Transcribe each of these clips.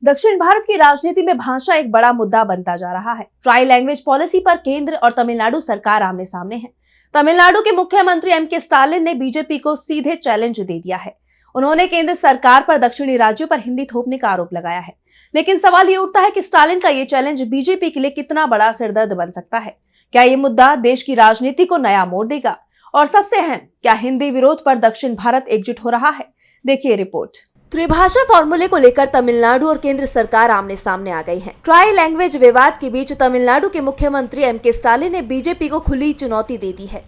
दक्षिण भारत की राजनीति में भाषा एक बड़ा मुद्दा बनता जा रहा है। ट्राई लैंग्वेज पॉलिसी पर केंद्र और तमिलनाडु सरकार आमने सामने है। तमिलनाडु के मुख्यमंत्री एम.के. स्टालिन ने बीजेपी को सीधे चैलेंज दे दिया है। उन्होंने केंद्र सरकार पर दक्षिणी राज्यों पर हिंदी थोपने का आरोप लगाया है। लेकिन सवाल ये उठता है कि स्टालिन का ये चैलेंज बीजेपी के लिए कितना बड़ा सिरदर्द बन सकता है। क्या ये मुद्दा देश की राजनीति को नया मोड़ देगा? और सबसे अहम, क्या हिंदी विरोध पर दक्षिण भारत एकजुट हो रहा है? देखिए रिपोर्ट। त्रिभाषा फॉर्मूले को लेकर तमिलनाडु और केंद्र सरकार आमने सामने आ गई है। ट्राई लैंग्वेज विवाद के बीच तमिलनाडु के मुख्यमंत्री एम.के. स्टालिन ने बीजेपी को खुली चुनौती दे दी है।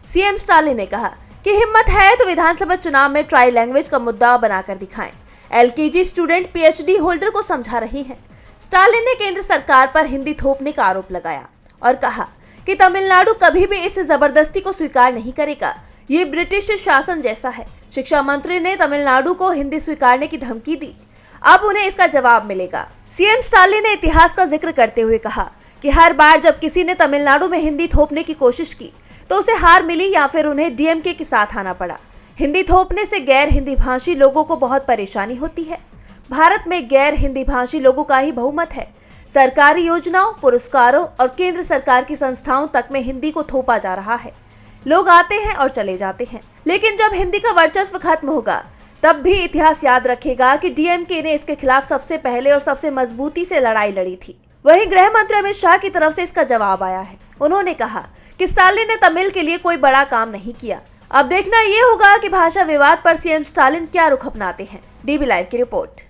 सीएम स्टालिन ने कहा कि हिम्मत है तो विधानसभा चुनाव में ट्राई लैंग्वेज का मुद्दा बनाकर दिखाएं। एलकेजी स्टूडेंट पीएचडी होल्डर को समझा रही हैं। स्टालिन ने केंद्र सरकार पर हिंदी थोपने का आरोप लगाया और कहा कि तमिलनाडु कभी भी इस जबरदस्ती को स्वीकार नहीं करेगा। ये ब्रिटिश शासन जैसा है। शिक्षा मंत्री ने तमिलनाडु को हिंदी स्वीकारने की धमकी दी। अब उन्हें इसका जवाब मिलेगा। सीएम स्टालिन ने इतिहास का जिक्र करते हुए कहा कि हर बार जब किसी ने तमिलनाडु में हिंदी थोपने की कोशिश की तो उसे हार मिली या फिर उन्हें डीएमके के साथ आना पड़ा। हिंदी थोपने से गैर हिंदी भाषी लोगों को बहुत परेशानी होती है। भारत में गैर हिंदी भाषी लोगों का ही बहुमत है। सरकारी योजनाओं, पुरस्कारों और केंद्र सरकार की संस्थाओं तक में हिंदी को थोपा जा रहा है। लोग आते हैं और चले जाते हैं, लेकिन जब हिंदी का वर्चस्व खत्म होगा तब भी इतिहास याद रखेगा कि डीएमके ने इसके खिलाफ सबसे पहले और सबसे मजबूती से लड़ाई लड़ी थी। वहीं गृह मंत्री अमित शाह की तरफ से इसका जवाब आया है। उन्होंने कहा कि स्टालिन ने तमिल के लिए कोई बड़ा काम नहीं किया। अब देखना ये होगा कि भाषा विवाद पर सीएम स्टालिन क्या रुख अपनाते हैं। डीबी लाइव की रिपोर्ट।